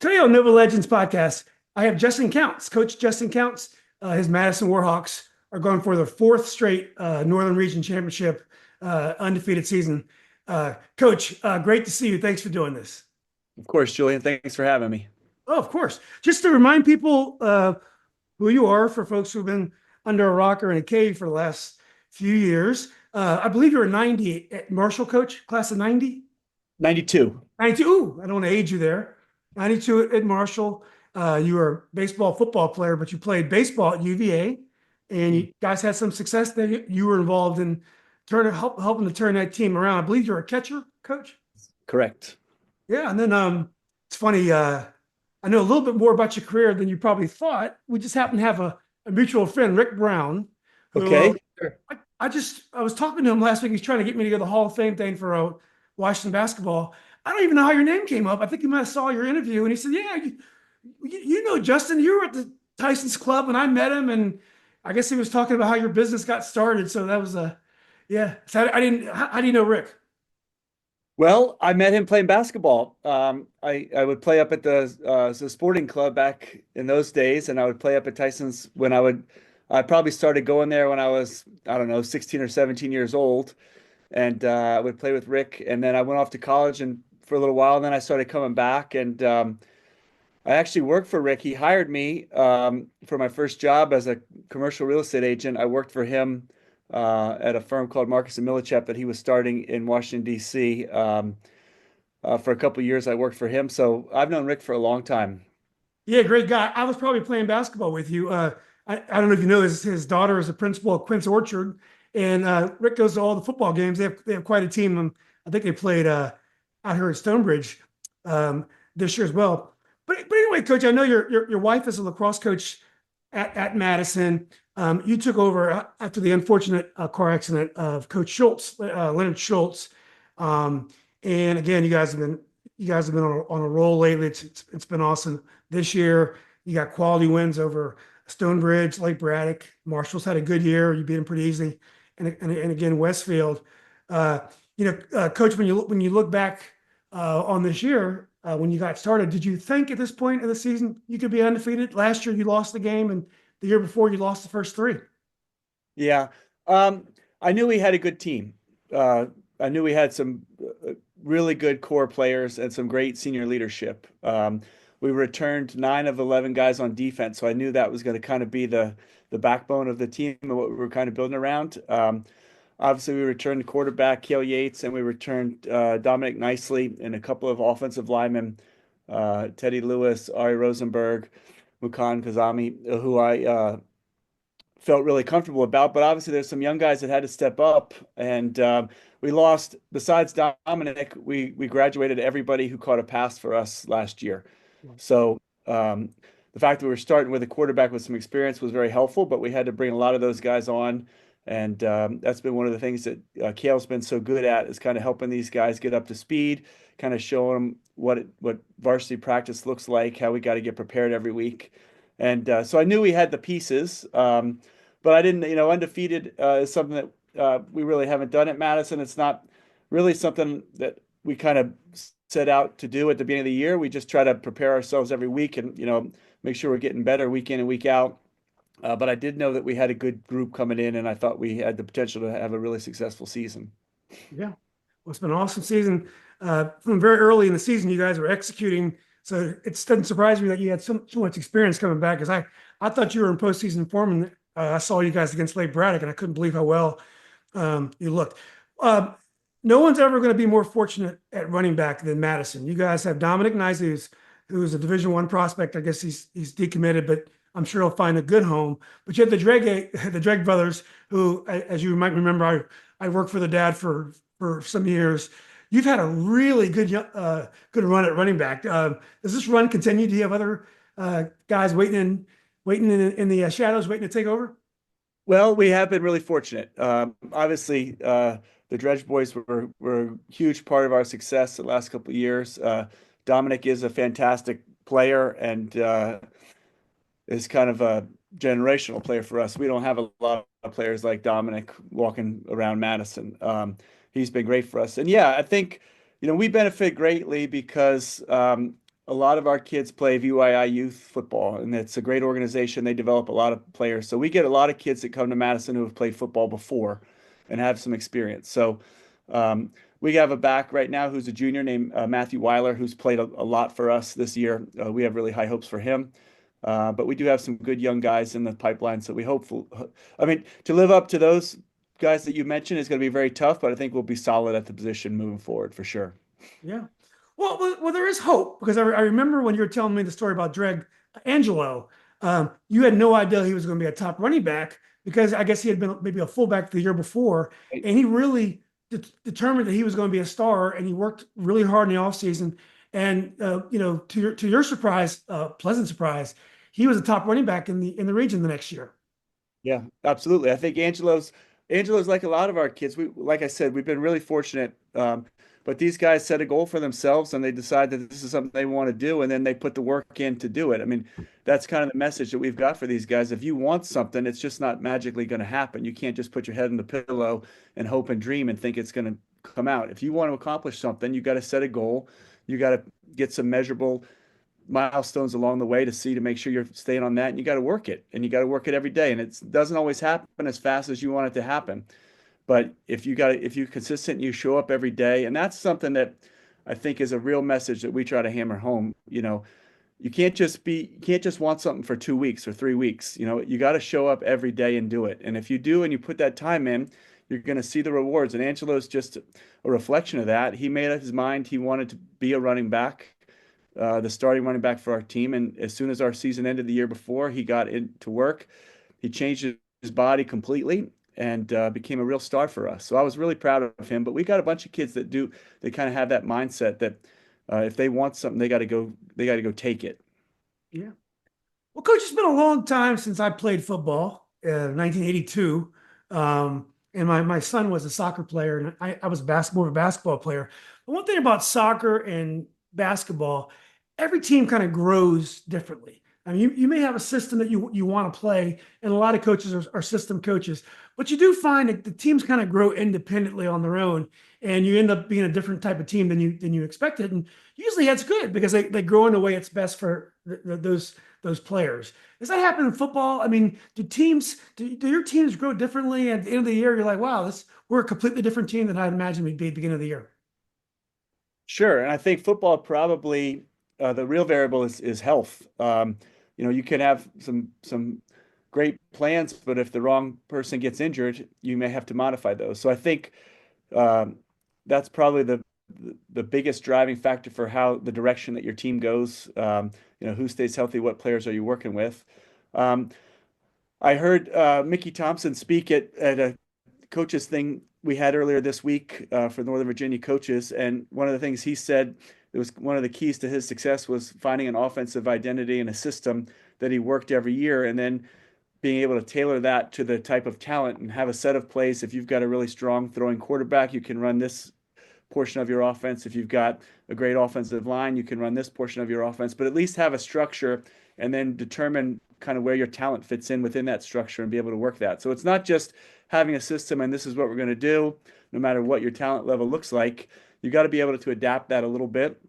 Today on Nova Legends podcast, I have Justin Counts. Coach Justin Counts, his Madison Warhawks are going for their fourth straight Northern Region Championship undefeated season. Coach, great to see you. Thanks for doing this. Of course, Julian. Thanks for having me. Oh, of course. Just to remind people who you are, for folks who've been under a rock or in a cave for the last few years. I believe you're a 90 at Marshall, Coach, class of 90. 92. 92. Ooh, I don't want to age you there. 92 at Marshall. You were a baseball, football player, but you played baseball at UVA, and you guys had some success there. You were involved in helping to turn that team around. I believe you're a catcher, coach. Correct. Yeah, and then it's funny. I know a little bit more about your career than you probably thought. We just happen to have a mutual friend, Rick Brown, who Okay. Sure. I was talking to him last week. He's trying to get me to go to the Hall of Fame thing for Washington basketball. I don't even know how your name came up. I think he might have saw your interview, and he said, "Yeah, you know Justin. You were at the Tyson's Club, and I met him, and I guess he was talking about how your business got started." So that was a yeah. So I didn't. How do you know Rick? Well, I met him playing basketball. I would play up at the sporting club back in those days, and I would play up at Tyson's when I probably started going there when I was, I don't know, 16 or 17 years old, and I would play with Rick, and then I went off to college and for a little while, and then I started coming back, and I actually worked for Rick. He hired me for my first job as a commercial real estate agent. I worked for him at a firm called Marcus and Millichap that he was starting in Washington, D.C. For a couple of years, I worked for him. So I've known Rick for a long time. Yeah, great guy. I was probably playing basketball with you. I don't know if you know his daughter is a principal at Quince Orchard, and Rick goes to all the football games. They have quite a team. I think they played out here at Stonebridge this year as well. But anyway, Coach, I know your wife is a lacrosse coach at Madison. You took over after the unfortunate car accident of Coach Schultz, Leonard Schultz. And again, you guys have been on a roll lately. It's been awesome this year. You got quality wins over Stonebridge, Lake Braddock. Marshall's had a good year. You beat them pretty easily, and again Westfield. Uh, Coach, when you look back on this year, when you got started, did you think at this point of the season you could be undefeated? Last year you lost the game, and the year before you lost the first three. Yeah. Um, I knew we had a good team. Uh, I knew we had some really good core players and some great senior leadership. We returned 9 of 11 guys on defense, so I knew that was going to kind of be the backbone of the team and what we were kind of building around. Obviously, we returned quarterback Cale Yates, and we returned Dominic Nicely and a couple of offensive linemen, Teddy Lewis, Ari Rosenberg, Mukan Kazami, who I felt really comfortable about. But obviously, there's some young guys that had to step up, and we lost. Besides Dominic, we graduated everybody who caught a pass for us last year. So the fact that we were starting with a quarterback with some experience was very helpful, but we had to bring a lot of those guys on. And that's been one of the things that Kale's been so good at is kind of helping these guys get up to speed, kind of showing them what varsity practice looks like, how we got to get prepared every week. And so I knew we had the pieces, but I didn't, undefeated is something that we really haven't done at Madison. It's not really something that we kind of set out to do at the beginning of the year. We just try to prepare ourselves every week and, make sure we're getting better week in and week out. But I did know that we had a good group coming in, and I thought we had the potential to have a really successful season. Yeah, well, it's been an awesome season. From very early in the season, you guys were executing. So it doesn't surprise me that you had so much experience coming back. Because I thought you were in postseason form, and I saw you guys against Lake Braddock, and I couldn't believe how well you looked. Uh, no one's ever going to be more fortunate at running back than Madison. You guys have Dominic Nice, who's a Division I prospect. I guess he's decommitted, but I'm sure he'll find a good home. But you have the Dreg brothers, who, as you might remember, I worked for the dad for some years. You've had a really good run at running back. Does this run continue? Do you have other guys waiting in the shadows, waiting to take over? Well, we have been really fortunate. Obviously, the Dredge boys were a huge part of our success the last couple of years. Dominic is a fantastic player and is kind of a generational player for us. We don't have a lot of players like Dominic walking around Madison. He's been great for us. And yeah, I think, we benefit greatly because a lot of our kids play VYI youth football, and it's a great organization. They develop a lot of players. So we get a lot of kids that come to Madison who have played football before and have some experience. So um, we have a back right now who's a junior named Matthew Weiler, who's played a lot for us this year. We have really high hopes for him. But we do have some good young guys in the pipeline. So we hopeful. I mean, to live up to those guys that you mentioned is going to be very tough, but I think we'll be solid at the position moving forward for sure. Yeah. Well, there is hope because I remember when you were telling me the story about Dreg Angelo, you had no idea he was going to be a top running back because I guess he had been maybe a fullback the year before, and he really determined that he was going to be a star, and he worked really hard in the offseason. And to your surprise, pleasant surprise, he was a top running back in the region the next year. Yeah, absolutely. I think Angelo's like a lot of our kids. We, like I said, we've been really fortunate. But these guys set a goal for themselves and they decide that this is something they want to do, and then they put the work in to do it. I mean, that's kind of the message that we've got for these guys. If you want something, it's just not magically going to happen. You can't just put your head in the pillow and hope and dream and think it's going to come out. If you want to accomplish something, you got to set a goal. You got to get some measurable milestones along the way to see to make sure you're staying on that, and you got to work it, and you got to work it every day, and it doesn't always happen as fast as you want it to happen. But if you're consistent, you show up every day, and that's something that I think is a real message that we try to hammer home. You can't just want something for 2 weeks or 3 weeks. You got to show up every day and do it. And if you do and you put that time in, you're going to see the rewards. And Angelo's just a reflection of that. He made up his mind. He wanted to be a running back, the starting running back for our team. And as soon as our season ended the year before, he got into work. He changed his body completely and became a real star for us. So I was really proud of him. But we got a bunch of kids that they kind of have that mindset that if they want something, they got to go take it. Yeah. Well, coach, it's been a long time since I played football, 1982. And my son was a soccer player, and I was more of a basketball player. But one thing about soccer and basketball, every team kind of grows differently. I mean, you may have a system that you want to play, and a lot of coaches are system coaches, but you do find that the teams kind of grow independently on their own, and you end up being a different type of team than you expected. And usually that's good because they grow in a way it's best for those players. Does that happen in football? I mean, do your teams grow differently? At the end of the year, you're like, wow, we're a completely different team than I imagined we'd be at the beginning of the year. Sure, and I think football probably the real variable is health. You can have some great plans, but if the wrong person gets injured, you may have to modify those. So I think um, that's probably the biggest driving factor for how the direction that your team goes. Who stays healthy, what players are you working with? Um, I heard Mickey Thompson speak at a coaches thing we had earlier this week for Northern Virginia coaches, and one of the things he said that was one of the keys to his success was finding an offensive identity and a system that he worked every year, and then being able to tailor that to the type of talent and have a set of plays. If you've got a really strong throwing quarterback, you can run this portion of your offense. If you've got a great offensive line, you can run this portion of your offense, but at least have a structure and then determine kind of where your talent fits in within that structure and be able to work that. So it's not just having a system and this is what we're going to do, no matter what your talent level looks like. You got to be able to adapt that a little bit.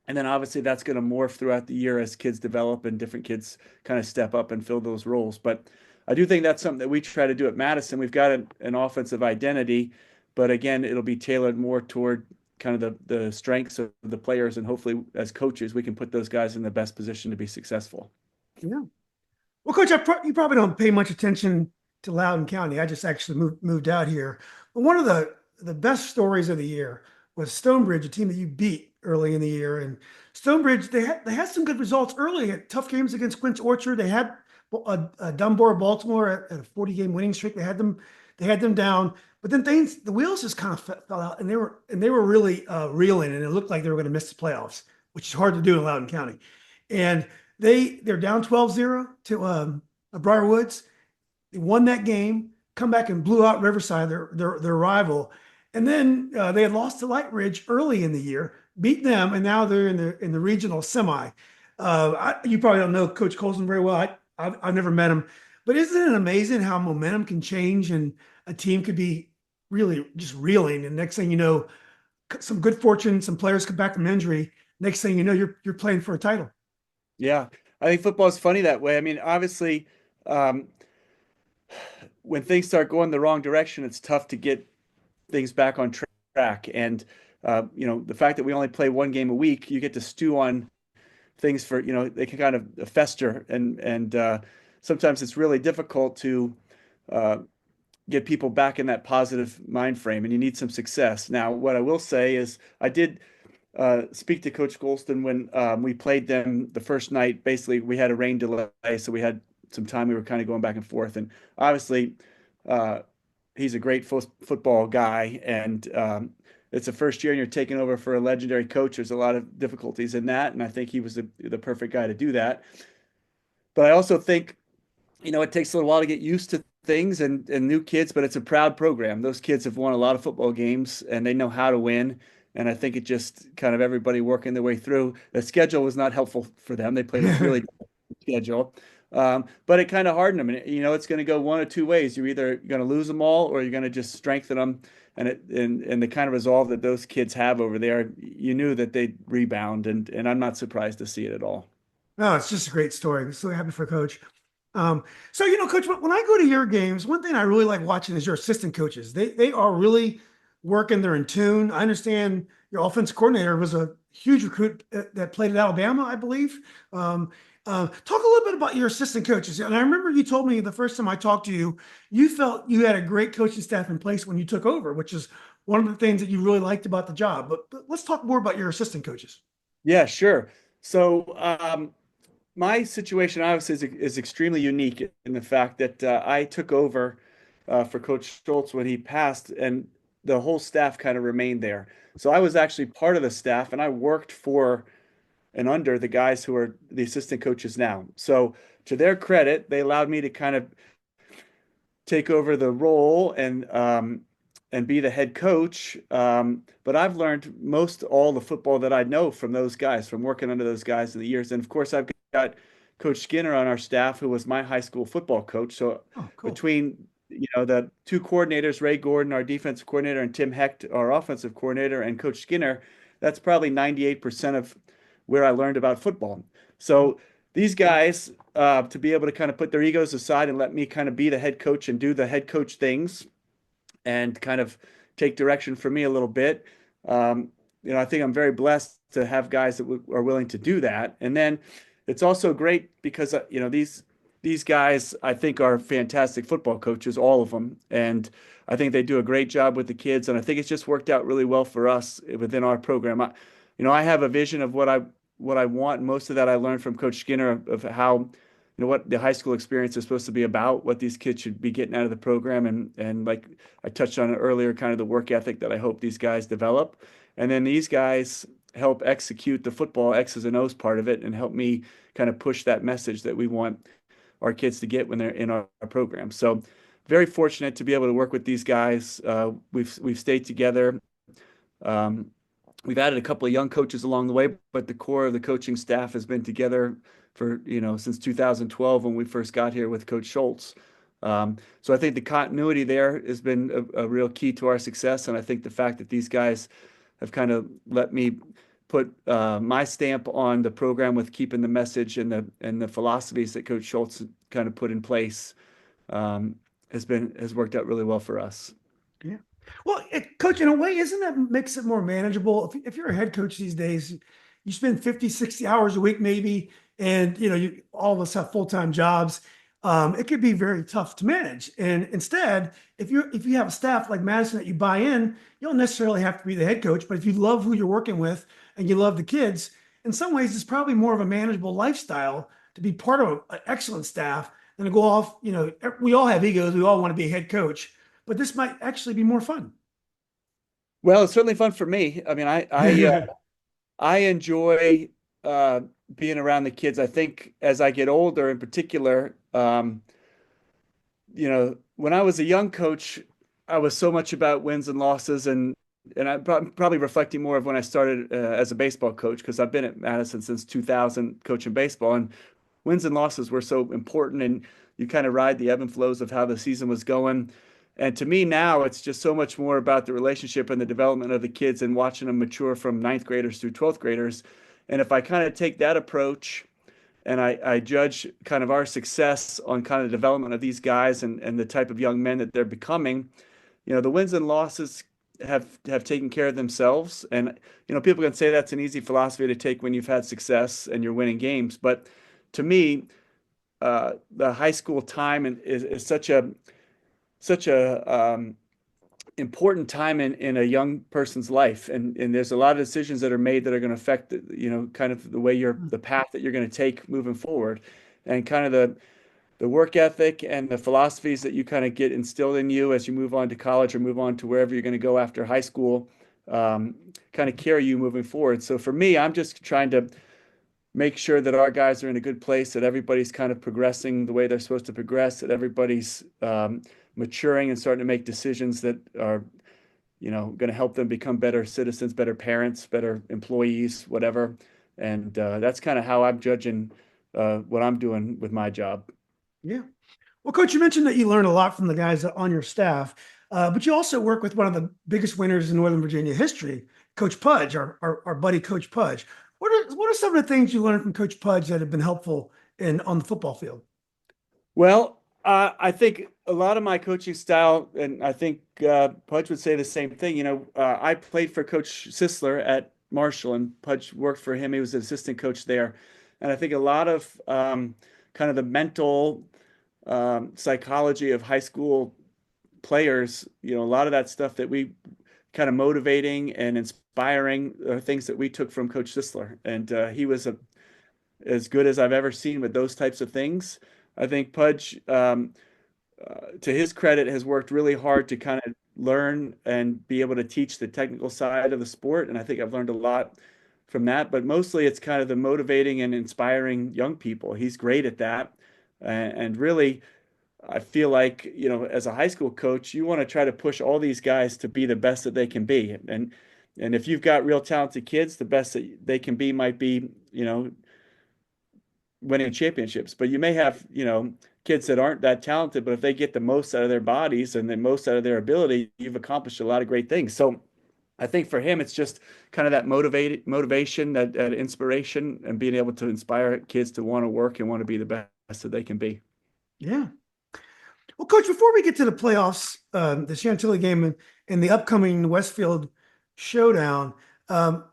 And then obviously that's going to morph throughout the year as kids develop and different kids kind of step up and fill those roles. But I do think that's something that we try to do at Madison. We've got an offensive identity, but again, it'll be tailored more toward kind of the strengths of the players. And hopefully as coaches, we can put those guys in the best position to be successful. Yeah. Well, Coach, you probably don't pay much attention to Loudoun County. I just actually moved out here. But one of the best stories of the year was Stonebridge, a team that you beat early in the year. And Stonebridge, they had some good results early at tough games against Quince Orchard. They had a Dunbar, Baltimore at a 40-game winning streak. They had them down, but then the wheels just kind of fell out, and they were really reeling, and it looked like they were going to miss the playoffs, which is hard to do in Loudoun County. And they're down 12-0 to Briarwoods. They won that game, come back and blew out Riverside, their rival, and then they had lost to Light Ridge early in the year, beat them, and now they're in the regional semi. You probably don't know Coach Colson very well. I've never met him, but isn't it amazing how momentum can change and a team could be really just reeling, and next thing you know, some good fortune, some players come back from injury, next thing you know, you're playing for a title. Yeah, I think football is funny that way. I mean, obviously, um, when things start going the wrong direction, it's tough to get things back on track. And the fact that we only play one game a week, you get to stew on things for, they can kind of fester, and sometimes it's really difficult to uh, get people back in that positive mind frame, and you need some success. Now, what I will say is I did speak to Coach Golston when we played them the first night. Basically, we had a rain delay, so we had some time. We were kind of going back and forth, and obviously, uh, he's a great football guy, and it's the first year, and you're taking over for a legendary coach. There's a lot of difficulties in that, and I think he was the perfect guy to do that. But I also think it takes a little while to get used to things and new kids, but it's a proud program. Those kids have won a lot of football games and they know how to win. And I think it just kind of everybody working their way through. The schedule was not helpful for them. They played a really difficult schedule. But it kind of hardened them. And it's going to go one of two ways. You're either going to lose them all or you're going to just strengthen them. And the kind of resolve that those kids have over there, you knew that they'd rebound. And I'm not surprised to see it at all. No, it's just a great story. I'm so happy for Coach. So Coach, when I go to your games, one thing I really like watching is your assistant coaches. They are really working. They're in tune. I understand your offensive coordinator was a huge recruit that played at Alabama, I believe. Talk a little bit about your assistant coaches. And I remember you told me the first time I talked to you, you felt you had a great coaching staff in place when you took over, which is one of the things that you really liked about the job. But let's talk more about your assistant coaches. Yeah, sure. So, my situation obviously is extremely unique in the fact that I took over for Coach Schultz when he passed, and the whole staff kind of remained there. So I was actually part of the staff, and I worked for and under the guys who are the assistant coaches now. So to their credit, they allowed me to kind of take over the role and be the head coach. But I've learned most all the football that I know from those guys, from working under those guys in the years. And of course, I've got Coach Skinner on our staff, who was my high school football coach. So Oh, cool. between the two coordinators, Ray Gordon, our defensive coordinator, and Tim Hecht, our offensive coordinator, and Coach Skinner, that's probably 98% of where I learned about football. So these guys, to be able to kind of put their egos aside and let me kind of be the head coach and do the head coach things and kind of take direction for me a little bit. I think I'm very blessed to have guys that are willing to do that. And then it's also great because these guys I think are fantastic football coaches, all of them, and I think they do a great job with the kids. And I think it's just worked out really well for us within our program. I have a vision of what I want. Most of that I learned from Coach Skinner of how what the high school experience is supposed to be about, what these kids should be getting out of the program, and like I touched on it earlier, kind of the work ethic that I hope these guys develop, and then these guys help execute the football X's and O's part of it, and help me kind of push that message that we want our kids to get when they're in our program. So, very fortunate to be able to work with these guys. We've stayed together. Um, we've added a couple of young coaches along the way, but the core of the coaching staff has been together for, since 2012 when we first got here with Coach Schultz. So I think the continuity there has been a real key to our success. And I think the fact that these guys have kind of let me put my stamp on the program with keeping the message and the philosophies that Coach Schultz kind of put in place has worked out really well for us. Yeah. Well, Coach, in a way, isn't that makes it more manageable? If you're a head coach these days, you spend 50, 60 hours a week maybe, and you all of us have full-time jobs. It could be very tough to manage. And instead, if you have a staff like Madison that you buy in, you don't necessarily have to be the head coach. But if you love who you're working with and you love the kids, in some ways, it's probably more of a manageable lifestyle to be part of an excellent staff than to go off. We all have egos. We all want to be a head coach, but this might actually be more fun. Well, it's certainly fun for me. I mean, I enjoy being around the kids. I think as I get older, in particular, when I was a young coach, I was so much about wins and losses, and I'm probably reflecting more of when I started as a baseball coach, because I've been at Madison since 2000 coaching baseball, and wins and losses were so important, and you kind of ride the ebb and flows of how the season was going. And to me now, it's just so much more about the relationship and the development of the kids and watching them mature from ninth graders through 12th graders. And if I kind of take that approach and I judge kind of our success on kind of the development of these guys and the type of young men that they're becoming, the wins and losses have taken care of themselves. And people can say that's an easy philosophy to take when you've had success and you're winning games. But to me, the high school time is such a important time in a young person's life, and there's a lot of decisions that are made that are going to affect kind of the way the path that you're going to take moving forward, and kind of the work ethic and the philosophies that you kind of get instilled in you as you move on to college or move on to wherever you're going to go after high school, kind of carry you moving forward. So for me, I'm just trying to make sure that our guys are in a good place, that everybody's kind of progressing the way they're supposed to progress, that everybody's maturing and starting to make decisions that are, going to help them become better citizens, better parents, better employees, whatever. And that's kind of how I'm judging what I'm doing with my job. Yeah. Well, Coach, you mentioned that you learned a lot from the guys on your staff, but you also work with one of the biggest winners in Northern Virginia history, Coach Pudge, our buddy Coach Pudge. What are some of the things you learned from Coach Pudge that have been helpful on the football field? Well, I think a lot of my coaching style, and I think Pudge would say the same thing. I played for Coach Sisler at Marshall, and Pudge worked for him. He was an assistant coach there. And I think a lot of kind of the mental psychology of high school players, a lot of that stuff that we kind of motivating and inspiring are things that we took from Coach Sisler. And he was as good as I've ever seen with those types of things. I think Pudge, to his credit, has worked really hard to kind of learn and be able to teach the technical side of the sport. And I think I've learned a lot from that. But mostly it's kind of the motivating and inspiring young people. He's great at that. And really, I feel like, as a high school coach, you want to try to push all these guys to be the best that they can be. And if you've got real talented kids, the best that they can be might be, winning championships. But you may have, kids that aren't that talented, but if they get the most out of their bodies and the most out of their ability, you've accomplished a lot of great things. So I think for him, it's just kind of that motivation, that inspiration, and being able to inspire kids to want to work and want to be the best that they can be. Yeah. Well, Coach, before we get to the playoffs, the Chantilly game and the upcoming Westfield showdown, the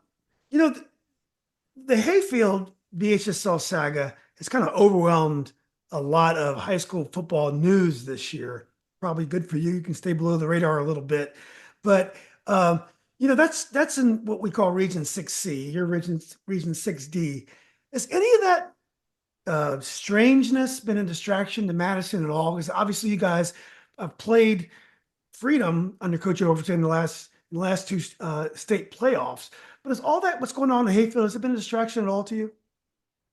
Hayfield VHSL saga has kind of overwhelmed a lot of high school football news this year. Probably good for you. You can stay below the radar a little bit. But, that's in what we call Region 6C, your Region 6D. Is any of that strangeness been a distraction to Madison at all? Because obviously you guys have played Freedom under Coach Overton in the last two state playoffs. But is all that what's going on in Hayfield, has it been a distraction at all to you?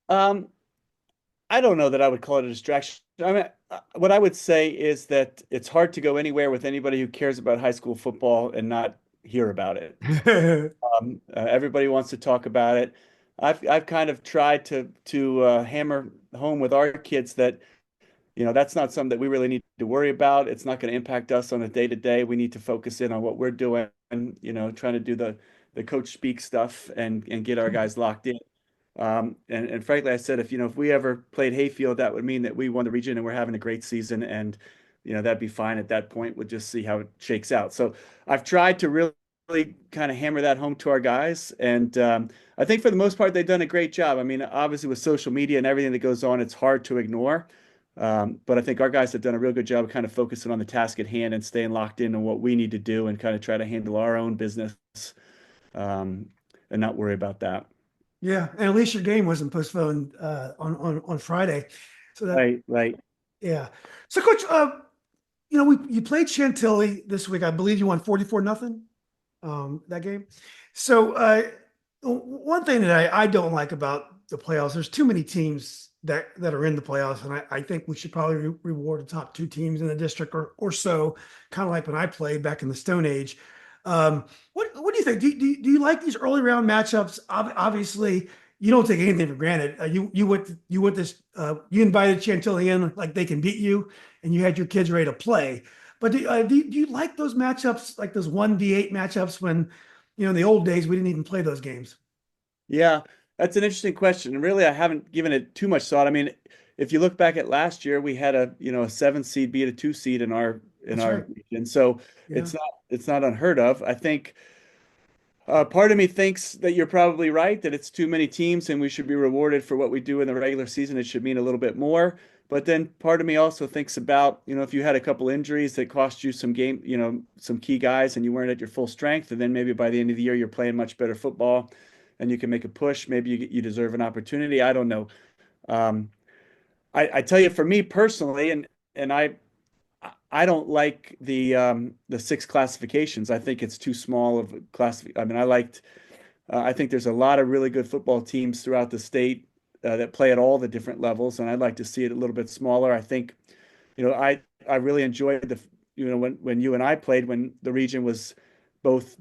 I don't know that I would call it a distraction. I mean, what I would say is that it's hard to go anywhere with anybody who cares about high school football and not hear about it. Everybody wants to talk about it. I've kind of tried to hammer home with our kids that that's not something that we really need to worry about. It's not going to impact us on a day to day. We need to focus in on what we're doing, and trying to do the coach speak stuff and get our guys locked in. And frankly, I said if we ever played Hayfield, that would mean that we won the region and we're having a great season, and that'd be fine at that point. We'll just see how it shakes out. So I've tried to really kind of hammer that home to our guys, and I think for the most part they've done a great job. I mean, obviously with social media and everything that goes on, it's hard to ignore. But I think our guys have done a real good job of kind of focusing on the task at hand and staying locked in on what we need to do and kind of try to handle our own business, and not worry about that. Yeah, and at least your game wasn't postponed on Friday. So that Right. Yeah. So, Coach, you played Chantilly this week. I believe you won 44-0 that game. So one thing that I don't like about the playoffs, there's too many teams that are in the playoffs, and I think we should probably reward the top two teams in the district or so, kind of like when I played back in the Stone Age. What do you think? Do you like these early round matchups? Obviously, you don't take anything for granted. You invited Chantilly in like they can beat you, and you had your kids ready to play. But do you like those matchups, like those 1v8 matchups when in the old days we didn't even play those games? Yeah. That's an interesting question. And really, I haven't given it too much thought. I mean, if you look back at last year, we had a 7 seed beat a 2 seed in our That's right. region. So Yeah. it's not unheard of. I think part of me thinks that you're probably right, that it's too many teams and we should be rewarded for what we do in the regular season. It should mean a little bit more. But then part of me also thinks about, if you had a couple injuries that cost you some game, some key guys and you weren't at your full strength, and then maybe by the end of the year you're playing much better football and you can make a push. Maybe you deserve an opportunity. I don't know. Um, I tell you, for me personally, and I don't like the six classifications. I think it's too small of a class. I mean, I think there's a lot of really good football teams throughout the state that play at all the different levels, and I'd like to see it a little bit smaller. I think, I really enjoyed when you and I played, when the region was both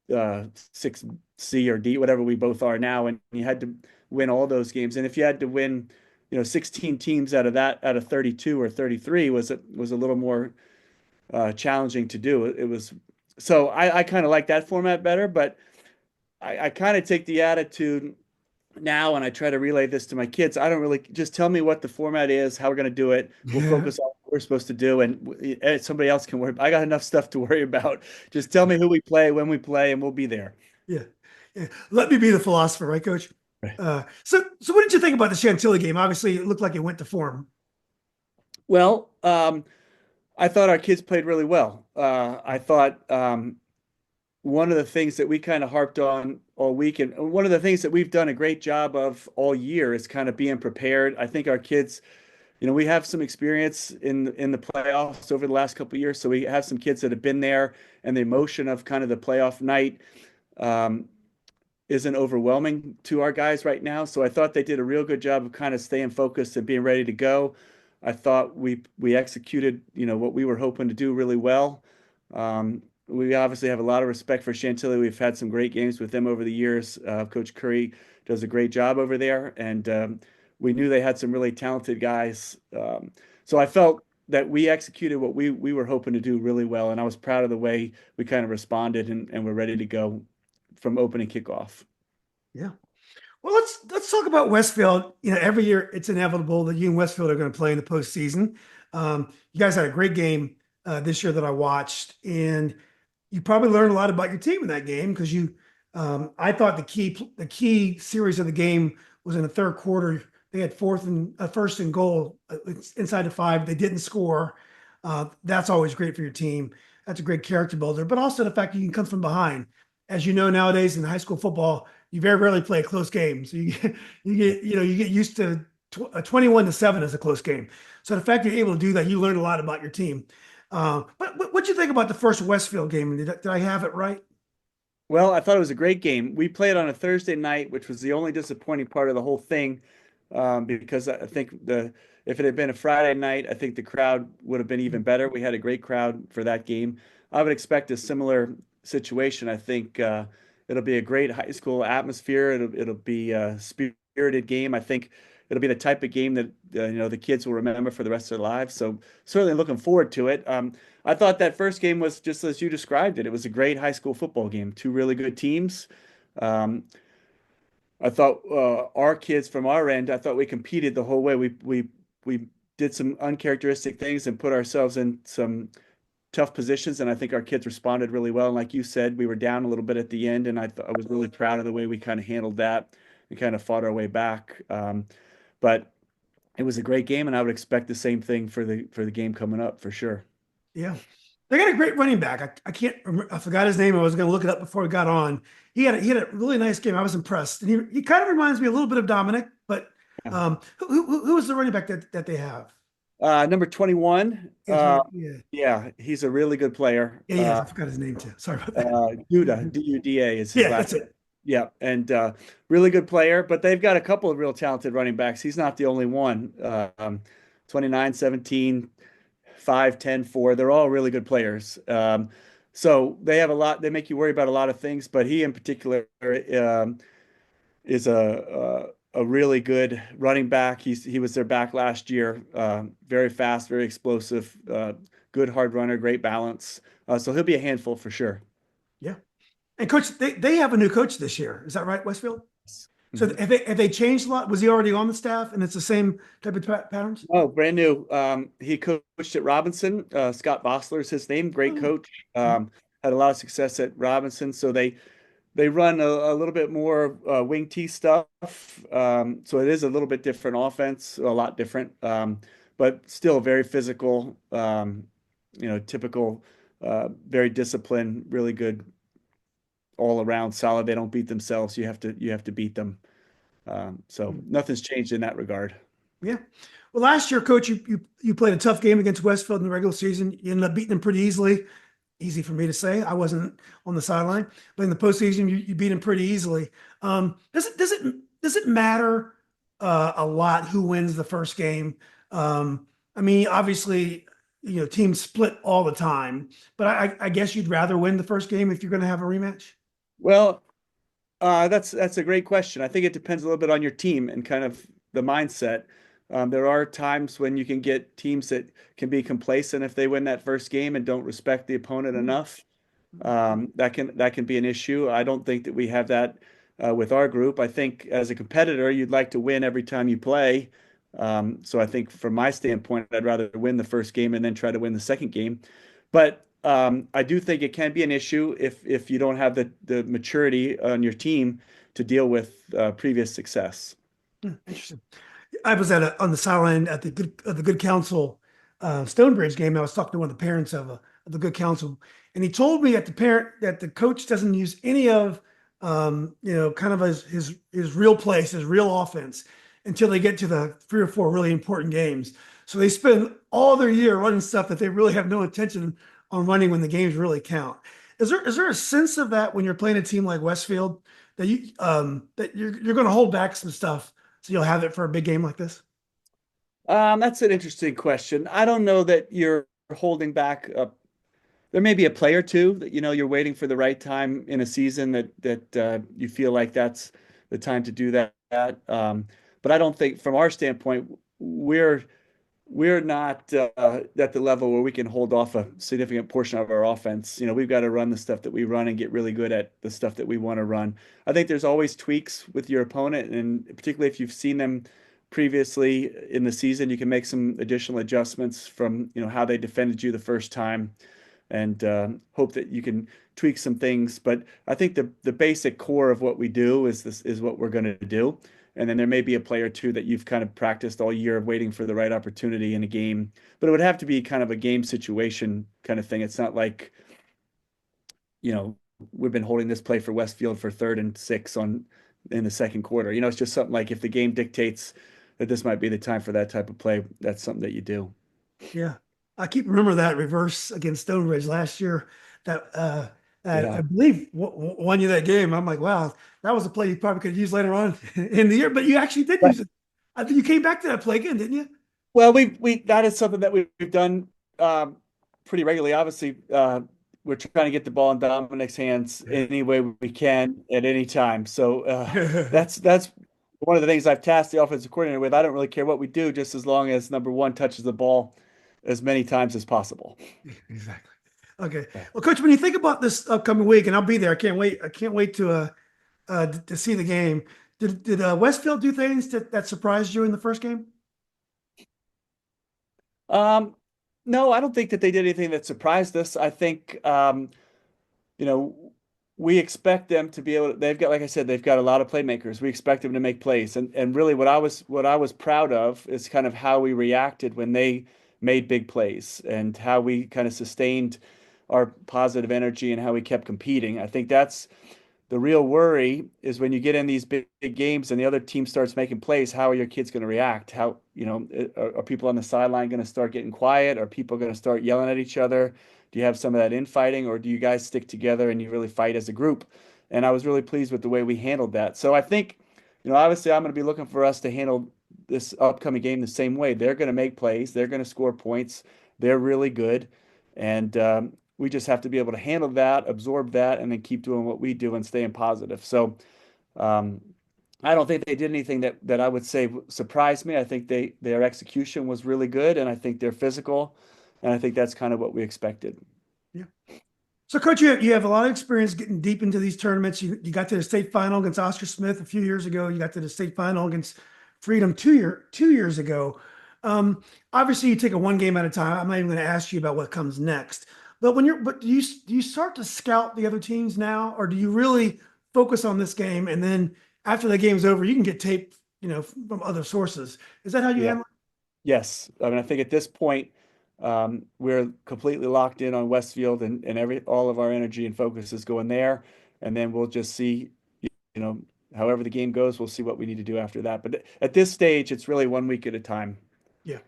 6C or D, whatever we both are now, and you had to win all those games. And if you had to win, 16 teams out of 32 or 33 was a little more challenging to do. It was so I kind of like that format better, but I kind of take the attitude now, and I try to relay this to my kids. I don't really, just tell me what the format is, how we're going to do it. We'll Yeah. focus on what we're supposed to do, and somebody else can worry. I got enough stuff to worry about. Just tell me who we play, when we play, and we'll be there. Yeah. Yeah. Let me be the philosopher, right, Coach? Right. So what did you think about the Chantilly game? Obviously, it looked like it went to form. Well, I thought our kids played really well. I thought one of the things that we kind of harped on all week, and one of the things that we've done a great job of all year, is kind of being prepared. I think our kids, we have some experience in the playoffs over the last couple of years, so we have some kids that have been there, and the emotion of kind of the playoff night um, isn't overwhelming to our guys right now. So I thought they did a real good job of kind of staying focused and being ready to go. I thought we executed, what we were hoping to do really well. We obviously have a lot of respect for Chantilly. We've had some great games with them over the years. Coach Curry does a great job over there, and we knew they had some really talented guys. So I felt that we executed what we were hoping to do really well, and I was proud of the way we kind of responded, and we're ready to go from opening kickoff. Yeah. Well, let's talk about Westfield. Every year it's inevitable that you and Westfield are going to play in the postseason. You guys had a great game this year that I watched, and you probably learned a lot about your team in that game because I thought the key series of the game was in the third quarter. They had first and goal inside the 5. They didn't score. That's always great for your team. That's a great character builder, but also the fact you can come from behind. As you know, nowadays in high school football, you very rarely play a close game. So you get used to 21-7 as a close game. So the fact that you're able to do that, you learn a lot about your team. But what do you think about the first Westfield game? Did I have it right? Well, I thought it was a great game. We played on a Thursday night, which was the only disappointing part of the whole thing, because I think if it had been a Friday night, I think the crowd would have been even better. We had a great crowd for that game. I would expect a similar situation. I think it'll be a great high school atmosphere. It'll be a spirited game. I think it'll be the type of game that the kids will remember for the rest of their lives. So certainly looking forward to it. I thought that first game was just as you described it. It was a great high school football game. Two really good teams. Um, I thought our kids from our end, I thought we competed the whole way. We did some uncharacteristic things and put ourselves in some tough positions, and I think our kids responded really well. And like you said, we were down a little bit at the end, and I was really proud of the way we kind of handled that and kind of fought our way back. But it was a great game, and I would expect the same thing for the game coming up for sure. Yeah. They got a great running back. I can't remember, I forgot his name. I was going to look it up before we got on. He had a really nice game. I was impressed. And he kind of reminds me a little bit of Dominic, but Yeah. who is the running back that they have? Number 21. Yeah. Yeah, he's a really good player. Yeah, yeah. I forgot his name too. Sorry about that. Duda, Duda is his Yeah, last that's name. it. Yeah, and really good player, but they've got a couple of real talented running backs. He's not the only one. 29, 17, 5, 10, 4. They're all really good players. So they have a lot, they make you worry about a lot of things, but he in particular is a really good running back. He was their back last year. Very fast, very explosive, good hard runner, great balance. So he'll be a handful for sure. Yeah. And coach, they have a new coach this year. Is that right, Westfield? So Mhm. have they changed a lot? Was he already on the staff and it's the same type of patterns? Oh, brand new. He coached at Robinson. Scott Bossler's his name. Great Oh, coach. Had a lot of success at Robinson. So they run a little bit more wing T stuff. So it is a little bit different offense, a lot different, but still very physical. Typical, very disciplined, really good all around, solid. They don't beat themselves. You have to beat them. So nothing's changed in that regard. yeah. Well, last year, coach, you played a tough game against Westfield in the regular season. You ended up beating them pretty easily. Easy for me to say. I wasn't on the sideline, but in the postseason, you beat them pretty easily. Does it matter a lot who wins the first game? I mean, obviously, teams split all the time, but I guess you'd rather win the first game if you're going to have a rematch. Well, that's a great question. I think it depends a little bit on your team and kind of the mindset. There are times when you can get teams that can be complacent if they win that first game and don't respect the opponent enough. That can be an issue. I don't think that we have that with our group. I think as a competitor, you'd like to win every time you play. So I think from my standpoint, I'd rather win the first game and then try to win the second game. But I do think it can be an issue if you don't have the maturity on your team to deal with previous success. Interesting. I was on the sideline at the Good Counsel Stonebridge game. I was talking to one of the parents of the Good Counsel, and he told me that the coach doesn't use any of kind of his real plays, his real offense until they get to the 3 or 4 really important games. So they spend all their year running stuff that they really have no intention on running when the games really count. Is there a sense of that when you're playing a team like Westfield that you're going to hold back some stuff so you'll have it for a big game like this? That's an interesting question. I don't know that you're holding back. There may be a play or two that you're waiting for the right time in a season that you feel like that's the time to do that. But I don't think, from our standpoint, we're not at the level where we can hold off a significant portion of our offense. We've got to run the stuff that we run and get really good at the stuff that we want to run. I think there's always tweaks with your opponent, and particularly if you've seen them previously in the season, you can make some additional adjustments from how they defended you the first time, and hope that you can tweak some things. But I think the basic core of what we do is what we're going to do. And then there may be a play or two that you've kind of practiced all year waiting for the right opportunity in a game. But it would have to be kind of a game situation kind of thing. It's not like, we've been holding this play for Westfield for 3rd and 6 in the second quarter. It's just something like if the game dictates that this might be the time for that type of play, that's something that you do. Yeah, I keep remember that reverse against Stonebridge last year. That I Yeah. believe won you that game. I'm like, wow, that was a play you probably could use later on in the year, but you actually did use it. I think you came back to that play again, didn't you? Well, we that is something that we've done pretty regularly. Obviously, we're trying to get the ball in Dominic's hands any way we can at any time. So that's one of the things I've tasked the offensive coordinator with. I don't really care what we do, just as long as number one touches the ball as many times as possible. Exactly. Okay. Well, Coach, when you think about this upcoming week, and I'll be there. I can't wait. I can't wait to see the game. Did Westfield do things that surprised you in the first game? Um, no, I don't think that they did anything that surprised us. I think you know, we expect them to be able to, they've got, like I said, they've got a lot of playmakers. We expect them to make plays. And really what I was proud of is kind of how we reacted when they made big plays and how we kind of sustained our positive energy and how we kept competing. I think that's the real worry is when you get in these big games and the other team starts making plays, how are your kids going to react? How, are people on the sideline going to start getting quiet? Are people going to start yelling at each other? Do you have some of that infighting, or do you guys stick together and you really fight as a group? And I was really pleased with the way we handled that. So I think, obviously I'm going to be looking for us to handle this upcoming game the same way. They're going to make plays. They're going to score points. They're really good. And we just have to be able to handle that, absorb that, and then keep doing what we do and staying positive. So um, I don't think they did anything that I would say surprised me. I think their execution was really good, and I think they're physical, and I think that's kind of what we expected. Yeah. So, Coach, you have a lot of experience getting deep into these tournaments. You got to the state final against Oscar Smith a few years ago. You got to the state final against Freedom 2 years ago. Um, Obviously, you take it one game at a time. I'm not even going to ask you about what comes next. But do you start to scout the other teams now, or do you really focus on this game and then after the game's over, you can get tape, from other sources? Is that how you Yeah. handle Yes. I mean, I think at this point, we're completely locked in on Westfield and all of our energy and focus is going there. And then we'll just see, you know, however the game goes, we'll see what we need to do after that. But at this stage, it's really 1 week at a time. it? Yeah.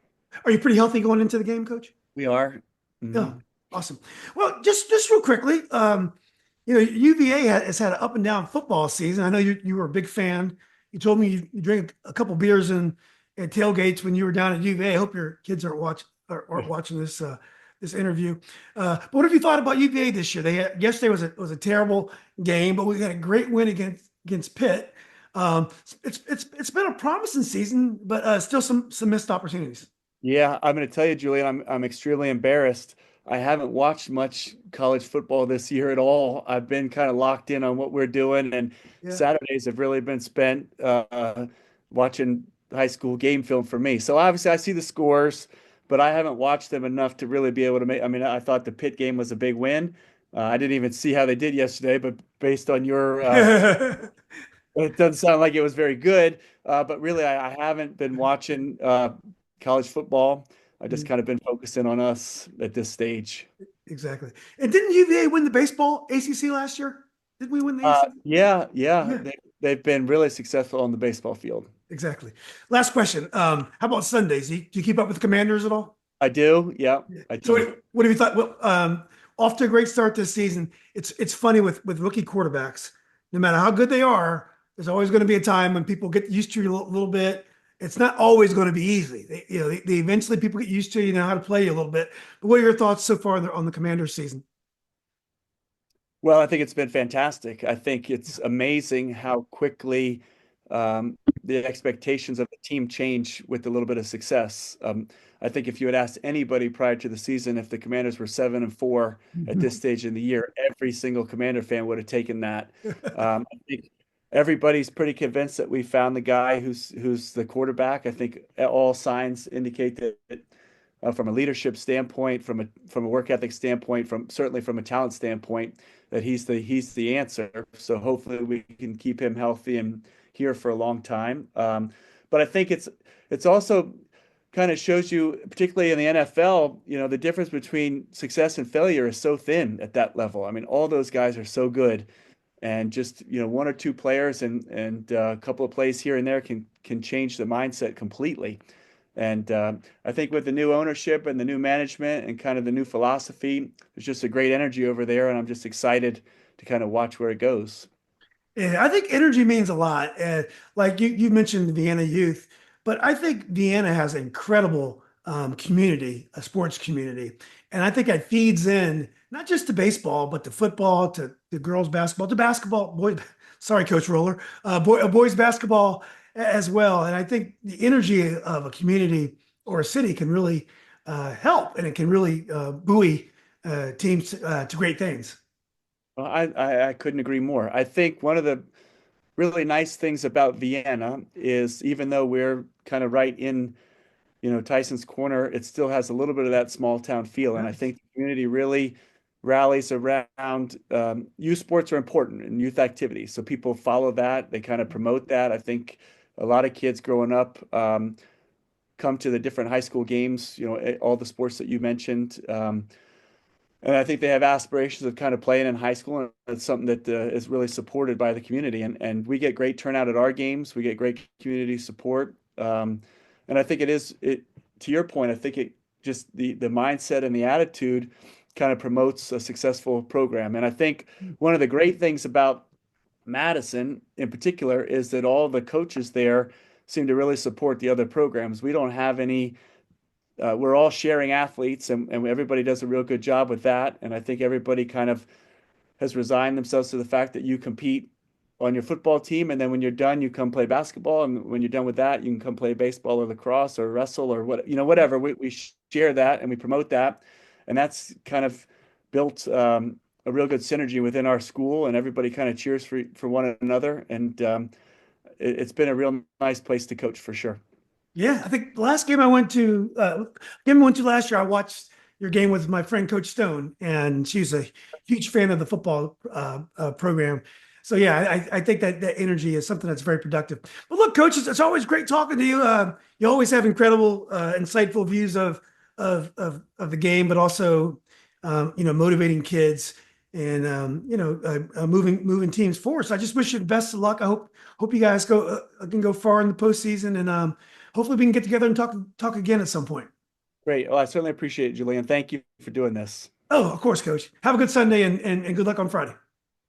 Are you pretty healthy going into the game, Coach? We are. Yeah, Mhm. awesome. Well, just real quickly, UVA has had an up and down football season. I know you were a big fan. You told me you drank a couple beers at tailgates when you were down at UVA. I hope your kids aren't watching this interview. But what have you thought about UVA this year? Yesterday was a terrible game, but we had a great win against Pitt. Um, it's been a promising season, but still some missed opportunities. Yeah, I'm going to tell you, Julian, I'm extremely embarrassed. I haven't watched much college football this year at all. I've been kind of locked in on what we're doing, and Yeah. Saturdays have really been spent watching high school game film for me. So obviously, I see the scores, but I haven't watched them enough to really be able to make. I mean, I thought the Pitt game was a big win. I didn't even see how they did yesterday, but based on your it doesn't sound like it was very good, but really, I haven't been watching college football. I've just kind of been focusing on us at this stage. Exactly. And didn't UVA win the baseball ACC last year? Did we win the ACC? Yeah, yeah, Yeah, they've been really successful on the baseball field. exactly. Last question. How about Sundays? Do you keep up with the Commanders at all? I do, yeah, Yeah. I So do. what have you thought? Well, off to a great start this season. It's funny with rookie quarterbacks. No matter how good they are, there's always going to be a time when people get used to you a little bit. It's not always going to be easy. They eventually people get used to you know how to play you a little bit. But what are your thoughts so far on the Commanders season? Well, I think it's been fantastic. I think it's amazing how quickly the expectations of the team change with a little bit of success. I think if you had asked anybody prior to the season if the Commanders were 7-4 at this stage in the year, every single Commander fan would have taken that. I think everybody's pretty convinced that we found the guy who's the quarterback. I think all signs indicate that from a leadership standpoint, from a work ethic standpoint, from certainly from a talent standpoint, that he's the answer. So hopefully we can keep him healthy and here for a long time. But I think it's also kind of shows you, particularly in the NFL, the difference between success and failure is so thin at that level. I mean, all those guys are so good, and just one or two players and a couple of plays here and there can change the mindset completely. And I think with the new ownership and the new management and kind of the new philosophy, there's just a great energy over there, and I'm just excited to kind of watch where it goes. Yeah, I think energy means a lot. Like you mentioned the Vienna youth, but I think Vienna has an incredible community, a sports community. And I think that feeds in not just to baseball, but to football, to girls basketball, to basketball, boys, sorry, Coach Roller, boys basketball as well. And I think the energy of a community or a city can really help and it can really buoy teams to great things. Well, I couldn't agree more. I think one of the really nice things about Vienna is even though we're kind of right in Tyson's Corner, it still has a little bit of that small town feel. And I Nice. think the community really rallies around youth sports are important and youth activities. So people follow that. They kind of promote that. I think a lot of kids growing up come to the different high school games, all the sports that you mentioned. And I think they have aspirations of kind of playing in high school, and it's something that is really supported by the community. And we get great turnout at our games. We get great community support. And I think to your point, I think it just the mindset and the attitude kind of promotes a successful program. And I think one of the great things about Madison in particular is that all the coaches there seem to really support the other programs. We don't have any we're all sharing athletes, and everybody does a real good job with that. And I think everybody kind of has resigned themselves to the fact that you compete on your football team, and then when you're done, you come play basketball, and when you're done with that, you can come play baseball or lacrosse or wrestle or whatever. We share that and we promote that, and that's kind of built a a real good synergy within our school, and everybody kind of cheers for one another. And it's been a real nice place to coach for sure. Yeah, I think the last game I went to, game I went to last year, I watched your game with my friend Coach Stone, and she's a huge fan of the football program. So yeah, I think that energy is something that's very productive. But look, Coach, it's always great talking to you. You always have incredible, insightful views of the game, but also, motivating kids and moving teams forward. So I just wish you the best of luck. I hope you guys can go far in the postseason, and hopefully we can get together and talk again at some point. Great. Well, I certainly appreciate it, Julian. Thank you for doing this. Oh, of course, Coach. Have a good Sunday and good luck on Friday.